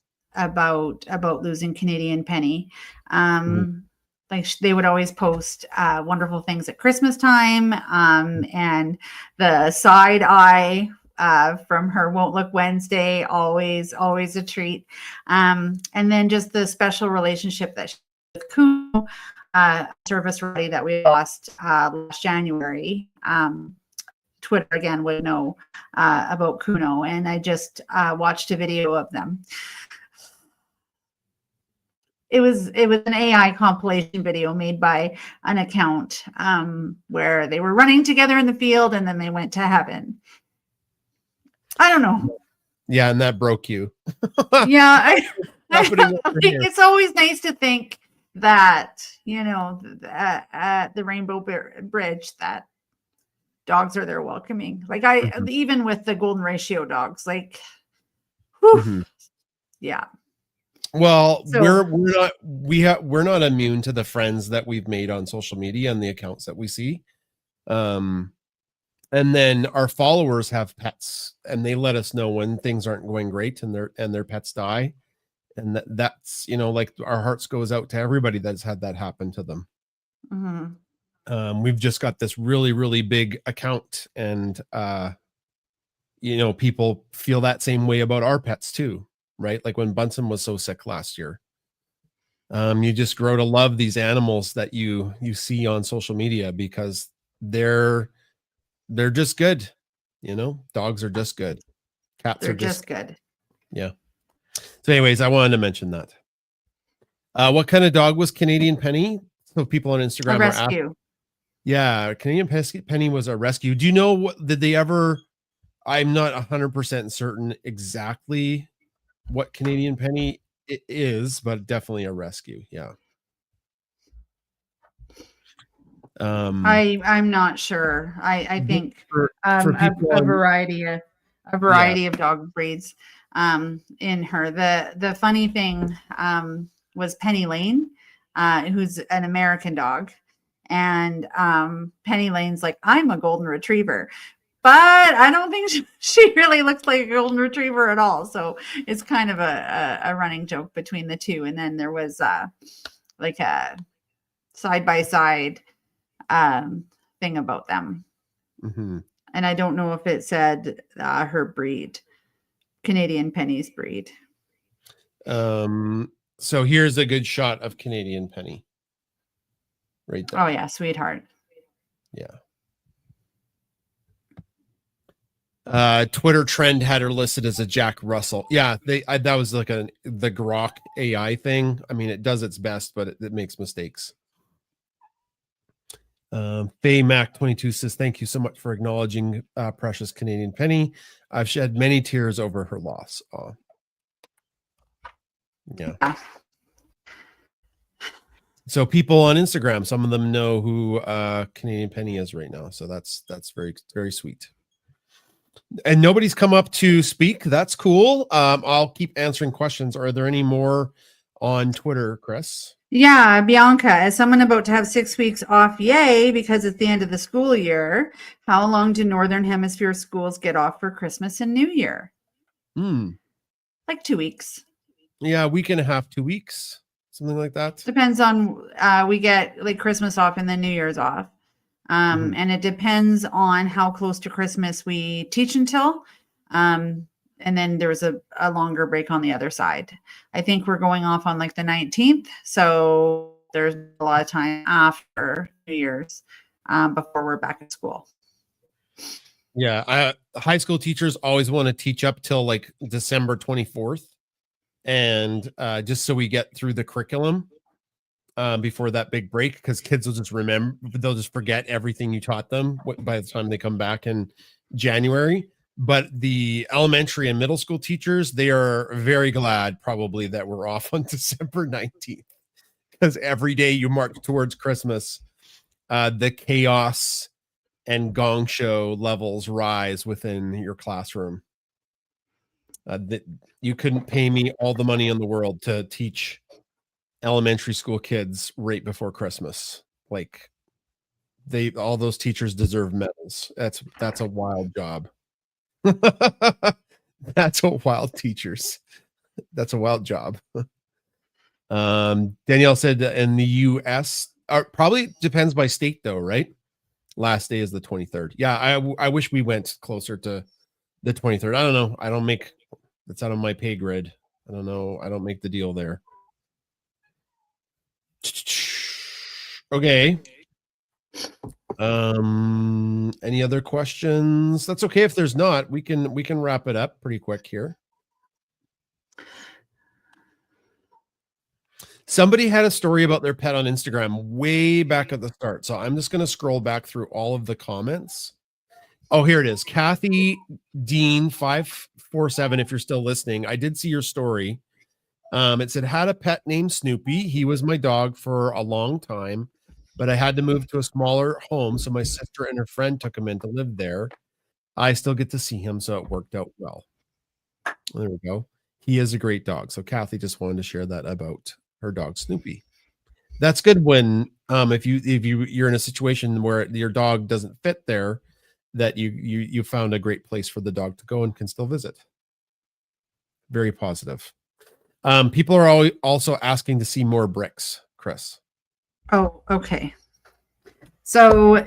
losing Canadian Penny. Like, they would always post wonderful things at Christmas time, and the side eye from her Won't Look Wednesday, always a treat. And then just the special relationship that she had with Kuno, service ready that we lost last January. Twitter again would know about Kuno, and I just watched a video of them. It was an AI compilation video made by an account where they were running together in the field and then they went to heaven. I don't know. Yeah, and that broke you. Yeah, it's always nice to think that, at the Rainbow Bridge, that dogs are there welcoming. Like even with the Golden Ratio dogs, like, whew, yeah. Well, so, we're not immune to the friends that we've made on social media and the accounts that we see. And then our followers have pets, and they let us know when things aren't going great and their pets die. And that's, like, our hearts goes out to everybody that's had that happen to them. We've just got this really, really big account, and people feel that same way about our pets too, right? Like when Bunsen was so sick last year. You just grow to love these animals that you see on social media, because they're just good. Dogs are just good. Cats are just good. Yeah. So anyways, I wanted to mention that. What kind of dog was Canadian Penny? So people on Instagram a rescue. Yeah, Canadian Penny was a rescue. Do you know did they ever? I'm not 100% certain exactly what Canadian Penny is, but definitely a rescue. Yeah. I'm not sure. I think for people a variety of dog breeds in her. The funny thing was Penny Lane, who's an American dog, and Penny Lane's like, I'm a golden retriever, but I don't think she really looks like a golden retriever at all. So it's kind of a running joke between the two. And then there was like a side-by-side thing about them. And I don't know if it said her breed, Canadian Penny's breed. So here's a good shot of Canadian Penny. Right there. Oh yeah, sweetheart. Yeah. Twitter trend had her listed as a Jack Russell. Yeah, that was like the Grok AI thing. I mean, it does its best, but it makes mistakes. Faye Mac 22 says, "Thank you so much for acknowledging precious Canadian Penny. I've shed many tears over her loss." Oh. Yeah. So people on Instagram, some of them know who Canadian Penny is right now. So that's very, very sweet. And nobody's come up to speak. That's cool. I'll keep answering questions. Are there any more on Twitter, Chris? Yeah, Bianca, as someone about to have 6 weeks off, yay, because it's the end of the school year, how long do Northern Hemisphere schools get off for Christmas and New Year? Like 2 weeks. Yeah, a week and a half, 2 weeks, something like that. Depends on, we get like Christmas off and then New Year's off. And it depends on how close to Christmas we teach until. And then there was a longer break on the other side. I think we're going off on like the 19th. So there's a lot of time after New Year's before we're back at school. Yeah. High school teachers always want to teach up till like December 24th. And just so we get through the curriculum before that big break, because kids will just they'll just forget everything you taught them by the time they come back in January. But the elementary and middle school teachers, they are very glad probably that we're off on December 19th, because every day you march towards Christmas, the chaos and gong show levels rise within your classroom. You couldn't pay me all the money in the world to teach elementary school kids right before Christmas. Like all those teachers deserve medals. That's a wild job. That's a wild teachers. That's a wild job. Danielle said in the US, probably depends by state though, right? Last day is the 23rd. Yeah, I wish we went closer to the 23rd. I don't know. That's out of my pay grid. I don't know. I don't make the deal there. Okay. Any other questions? That's okay if there's not. We can wrap it up pretty quick here. Somebody had a story about their pet on Instagram way back at the start. So I'm just going to scroll back through all of the comments. Oh, here it is. Kathy Dean 547. If you're still listening, I did see your story. It said, had a pet named Snoopy. He was my dog for a long time, but I had to move to a smaller home. So my sister and her friend took him in to live there. I still get to see him. So it worked out well. There we go. He is a great dog. So Kathy just wanted to share that about her dog, Snoopy. That's good when, if you're in a situation where your dog doesn't fit there, that you found a great place for the dog to go and can still visit. Very positive. People are also asking to see more bricks, Chris. Oh, okay. So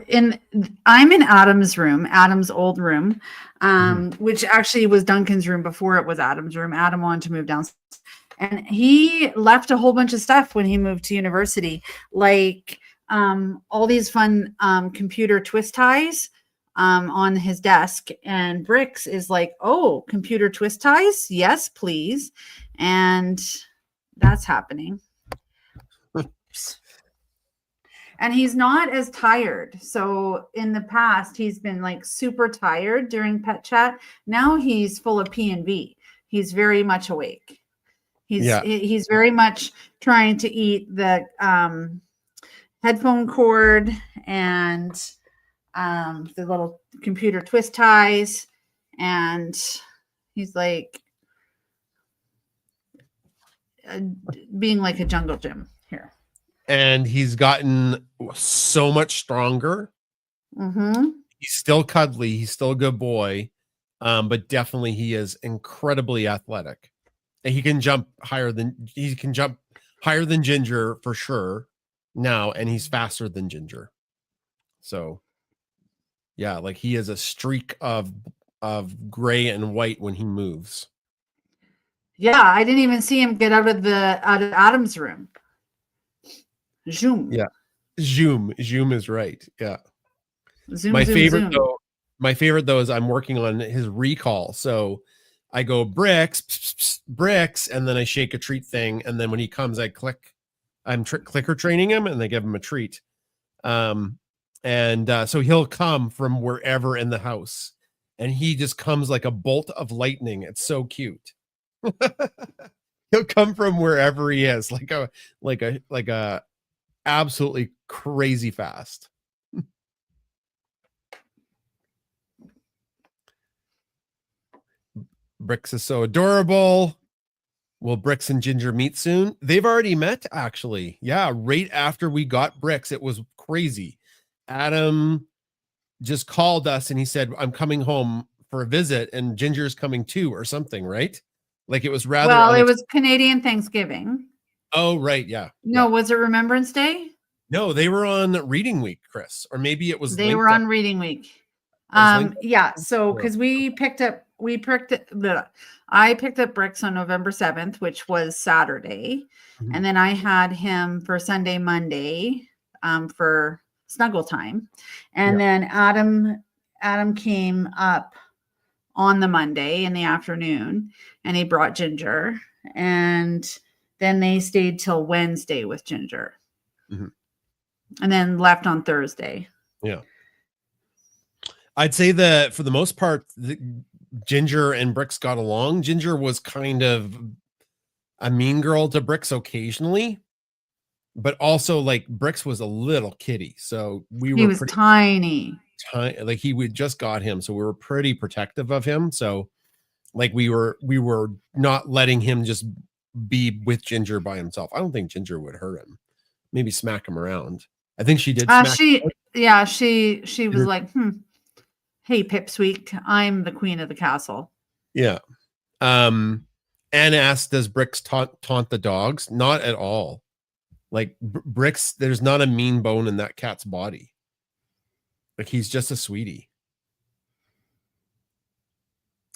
I'm in Adam's room, Adam's old room, which actually was Duncan's room before it was Adam's room. Adam wanted to move downstairs, and he left a whole bunch of stuff when he moved to university, like all these fun computer twist ties on his desk. And Bricks is like, oh, computer twist ties? Yes, please. And that's happening. And he's not as tired. So in the past, he's been like super tired during pet chat. Now he's full of P&V. He's very much awake. He's very much trying to eat the headphone cord and the little computer twist ties. And he's like being like a jungle gym here. And he's gotten so much stronger. He's still cuddly. He's still a good boy. But definitely he is incredibly athletic. And he can jump higher than Ginger for sure now. And he's faster than Ginger. So yeah, like he has a streak of gray and white when he moves. Yeah, I didn't even see him get out of Adam's room. Zoom. Yeah. Zoom is right. Yeah. Zoom, my zoom, favorite zoom. though, My favorite though is I'm working on his recall. So I go Bricks, pss, pss, Bricks, and then I shake a treat thing. And then when he comes, I click. I'm clicker training him, and they give him a treat. So he'll come from wherever in the house, and he just comes like a bolt of lightning. It's so cute. He'll come from wherever he is, like a absolutely crazy fast. Bricks is so adorable. Will Bricks and Ginger meet soon? They've already met, actually. Yeah, right after we got Bricks, it was crazy. Adam just called us and he said, I'm coming home for a visit, and Ginger's coming too, or something, right? Like it was rather. Well, it was Canadian Thanksgiving. Oh, right. Yeah. No, yeah. Was it Remembrance Day? No, they were on Reading Week, Chris, or maybe it was. They were on Reading Week. Yeah. So because I picked up Bricks on November 7th, which was Saturday. Mm-hmm. And then I had him for Sunday, Monday, for snuggle time. And then Adam came up on the Monday in the afternoon, and he brought Ginger, and then they stayed till Wednesday with Ginger. Mm-hmm. And then left on Thursday. Yeah. I'd say that for the most part, Ginger and Bricks got along. Ginger was kind of a mean girl to Bricks occasionally, but also like Bricks was a little kitty. So he was tiny. Like we just got him. So we were pretty protective of him. So like we were not letting him just be with Ginger by himself. I don't think Ginger would hurt him. Maybe smack him around. I think she did. She was like, hey, Pipsqueak, I'm the queen of the castle. Yeah. Anne asked, does Bricks taunt the dogs? Not at all. Like Bricks, there's not a mean bone in that cat's body. Like he's just a sweetie.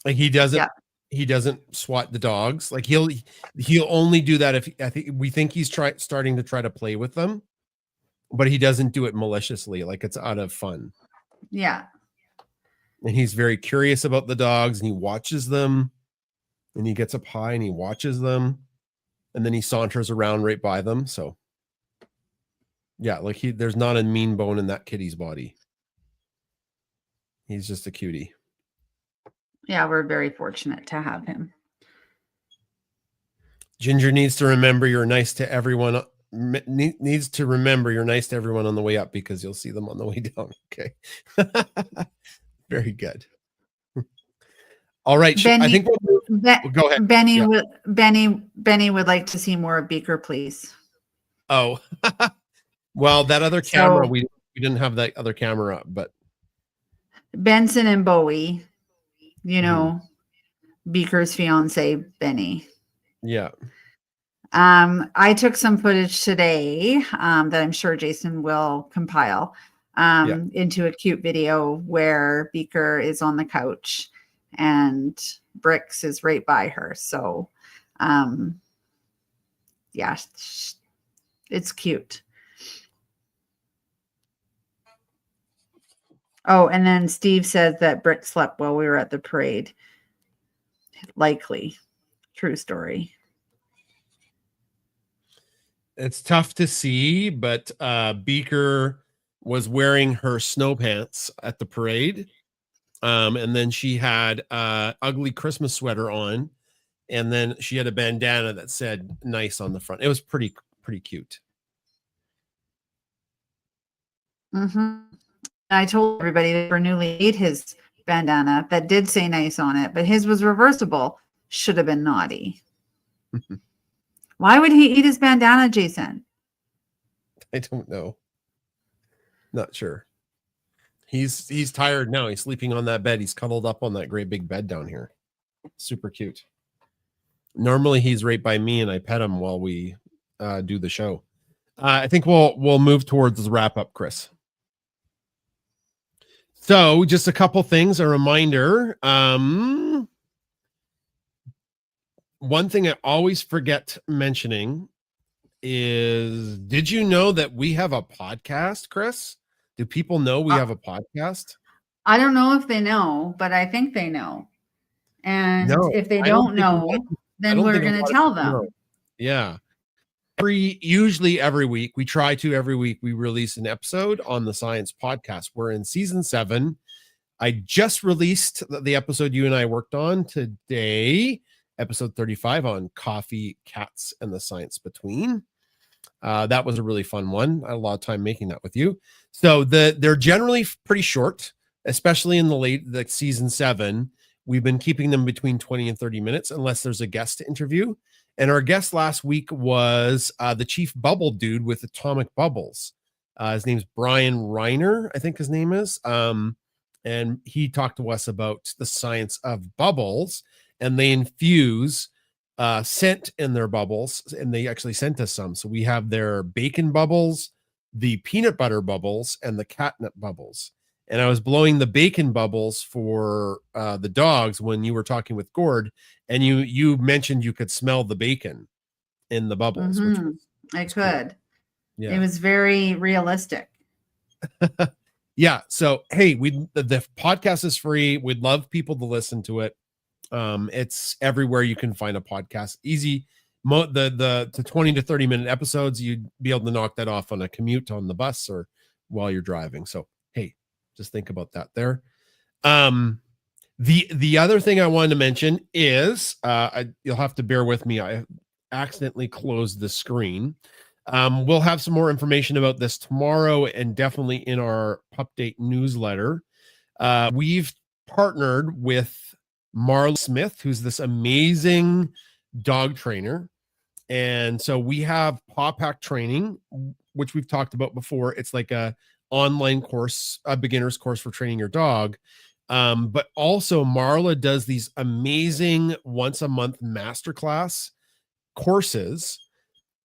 Like he doesn't swat the dogs. Like he'll only do that if we think he's starting to try to play with them, but he doesn't do it maliciously. Like it's out of fun. Yeah. And he's very curious about the dogs, and he watches them, and he gets up high and he watches them, and then he saunters around right by them. So yeah, like there's not a mean bone in that kitty's body. He's just a cutie. Yeah, we're very fortunate to have him. Ginger needs to remember you're nice to everyone. Needs to remember you're nice to everyone on the way up, because you'll see them on the way down. Okay. Very good. All right. Benny, I think go ahead. Benny would like to see more of Beaker, please. Oh, well, that other camera, we didn't have that other camera up, but Benson and Bowie, Beaker's fiance, Benny. Yeah. I took some footage today that I'm sure Jason will compile into a cute video where Beaker is on the couch and Bricks is right by her. So, it's cute. Oh, and then Steve says that Brick slept while we were at the parade. Likely. True story. It's tough to see, but Beaker was wearing her snow pants at the parade. And then she had ugly Christmas sweater on. And then she had a bandana that said nice on the front. It was pretty cute. Mm-hmm. I told everybody that Bernoulli ate his bandana that did say nice on it, but his was reversible. Should have been naughty. Why would he eat his bandana, Jason? I don't know. Not sure. He's tired now. He's sleeping on that bed. He's cuddled up on that great big bed down here. Super cute. Normally he's right by me and I pet him while we do the show. I think we'll move towards the wrap up, Chris. So just a couple things, a reminder. One thing I always forget mentioning is, did you know that we have a podcast, Chris? Do people know we have a podcast? I don't know if they know, but I think they know. And No, if they I don't don't think a lot of know, people- I then don't we're think a going lot to of tell people know. them. Yeah. Usually every week, we try to every week we release an episode on the Science Podcast. We're in season 7. I just released the episode you and I worked on today, episode 35 on coffee, cats, and the science between. That was a really fun one. I had a lot of time making that with you. So they're generally pretty short, especially in the season 7. We've been keeping them between 20 and 30 minutes unless there's a guest to interview. And our guest last week was the chief bubble dude with Atomic Bubbles. His name's Brian Reiner, I think his name is. And he talked to us about the science of bubbles, and they infuse scent in their bubbles, and they actually sent us some. So we have their bacon bubbles, the peanut butter bubbles, and the catnip bubbles. And I was blowing the bacon bubbles for the dogs when you were talking with Gord, and you mentioned you could smell the bacon in the bubbles. Mm-hmm. I could. Cool. Yeah. It was very realistic. Yeah. So hey, the podcast is free. We'd love people to listen to it. It's everywhere you can find a podcast. Easy. The 20 to 30 minute episodes, you'd be able to knock that off on a commute on the bus or while you're driving. So hey, just think about that there. The other thing I wanted to mention is you'll have to bear with me. I accidentally closed the screen. We'll have some more information about this tomorrow and definitely in our update newsletter. We've partnered with Marla Smith, who's this amazing dog trainer. And so we have Paw Pack training, which we've talked about before. It's like a online course, a beginner's course for training your dog. But also Marla does these amazing once a month masterclass courses.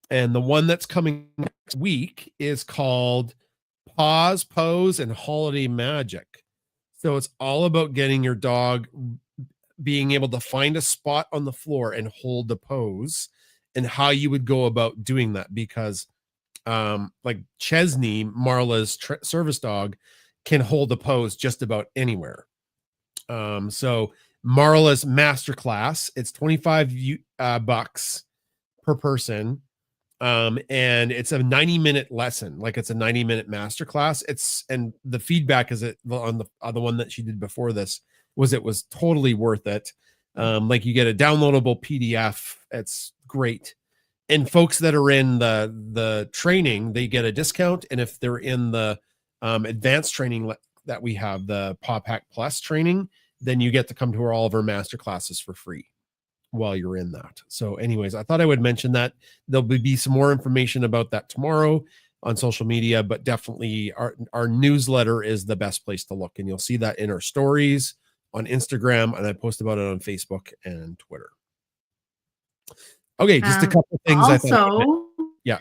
And the one that's coming next week is called Pause, Pose, and Holiday Magic. So it's all about getting your dog being able to find a spot on the floor and hold the pose and how you would go about doing that. Because like Chesney, Marla's service dog, can hold a pose just about anywhere. So Marla's masterclass, it's $25 bucks per person. And it's a 90-minute lesson, like it's a 90-minute masterclass. And the feedback is it on the one that she did before this was it was totally worth it. Like you get a downloadable PDF. It's great. And folks that are in the training, they get a discount. And if they're in the advanced training that we have, the Paw Pack Plus training, then you get to come to all of our master classes for free while you're in that. So anyways, I thought I would mention that. There'll be some more information about that tomorrow on social media, but definitely our newsletter is the best place to look. And you'll see that in our stories on Instagram, and I post about it on Facebook and Twitter. Okay, just a couple things. Also, yeah.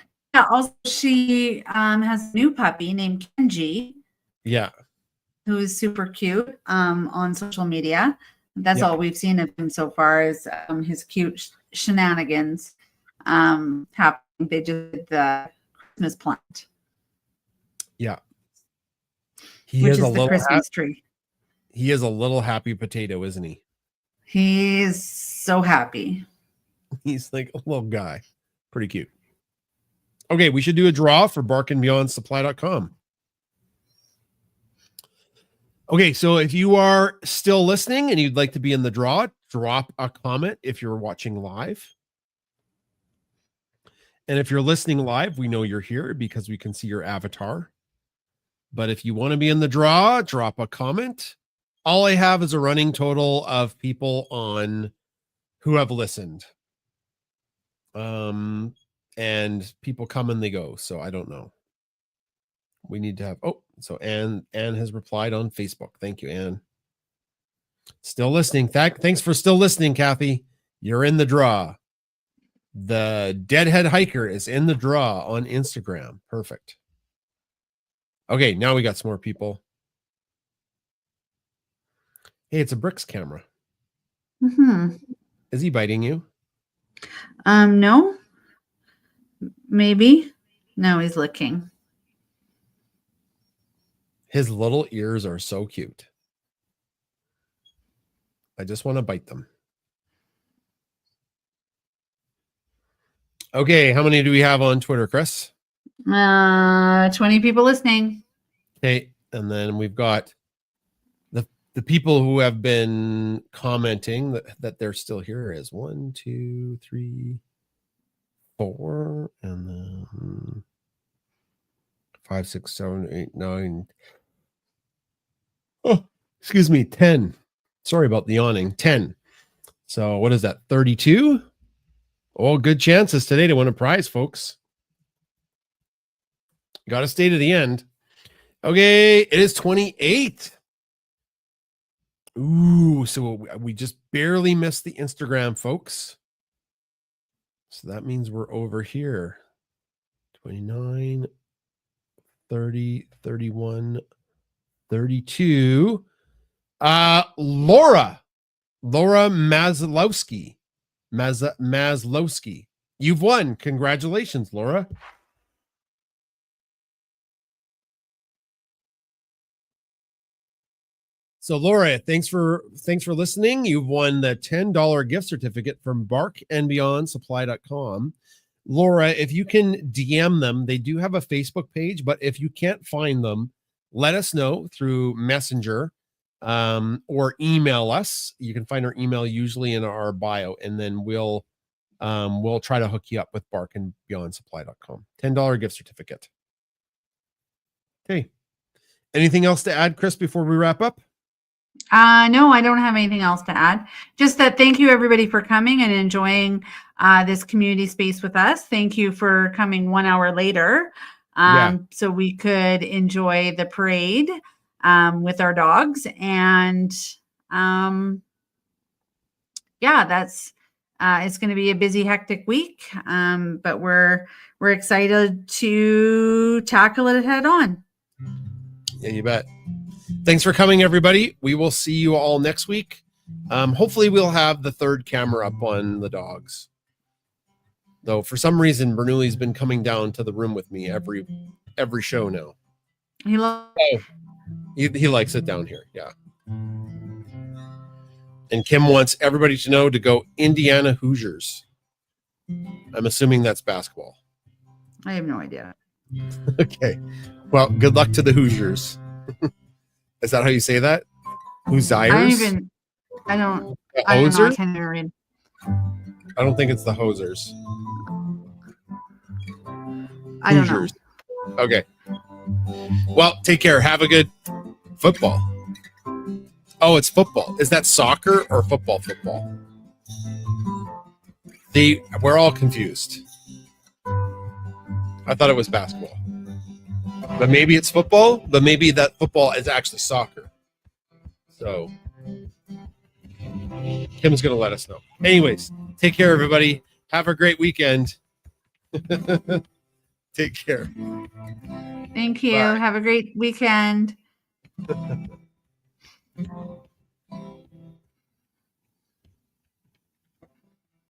Also, she has a new puppy named Kenji. Yeah. Who is super cute on social media. That's all we've seen of him so far is his cute shenanigans happening. They just did the Christmas plant. Yeah. Which is the Christmas tree. He is a little happy potato, isn't he? He's so happy. He's like a little guy. Pretty cute. Okay, we should do a draw for barkandbeyondsupply.com. Okay, so if you are still listening and you'd like to be in the draw, drop a comment if you're watching live. And if you're listening live, we know you're here because we can see your avatar. But if you want to be in the draw, drop a comment. All I have is a running total of people on who have listened. And people come and they go, so I don't know. We need to have, so Anne has replied on Facebook. Thank you, Anne. Still listening. Thanks for still listening, Kathy. You're in the draw. The Deadhead Hiker is in the draw on Instagram. Perfect. Okay, now we got some more people. Hey, it's a Bricks camera. Mm-hmm. Is he biting you? No. Maybe. No, he's licking. His little ears are so cute. I just want to bite them. Okay, how many do we have on Twitter, Chris? 20 people listening. Okay, and then we've got the people who have been commenting that they're still here is 1, 2, 3, 4, and then 5, 6, 7, 8, 9. Oh, excuse me, 10. Sorry about the yawning. 10. So what is that? 32? Oh, good chances today to win a prize, folks. Got to stay to the end. Okay, it is 28. Ooh, so we just barely missed the Instagram, folks. So that means we're over here. 29, 30, 31, 32. Laura Maslowski. Maslowski. You've won. Congratulations, Laura. So Laura, thanks for listening. You've won the $10 gift certificate from barkandbeyondsupply.com. Laura, if you can DM them, they do have a Facebook page, but if you can't find them, let us know through Messenger or email us. You can find our email usually in our bio, and then we'll try to hook you up with barkandbeyondsupply.com. $10 gift certificate. Okay. Anything else to add, Chris, before we wrap up? No, I don't have anything else to add. Just that thank you everybody for coming and enjoying this community space with us. Thank you for coming 1 hour later so we could enjoy the parade with our dogs. And that's it's going to be a busy, hectic week, but we're excited to tackle it head on. Yeah, you bet. Thanks for coming, everybody. We will see you all next week. Hopefully we'll have the third camera up on the dogs. Though for some reason, Bernoulli's been coming down to the room with me every show now. He likes it down here, yeah. And Kim wants everybody to know to go Indiana Hoosiers. I'm assuming that's basketball. I have no idea. Okay. Well, good luck to the Hoosiers. Is that how you say that? Hoosiers? I don't know. I can't even read. I don't think it's the Hosers. I don't know. Okay. Well, take care. Have a good football. Oh, it's football. Is that soccer or football? We're all confused. I thought it was basketball. But maybe it's football, but maybe that football is actually soccer. So Kim's going to let us know. Anyways, take care, everybody. Have a great weekend. Take care. Thank you. Bye. Have a great weekend.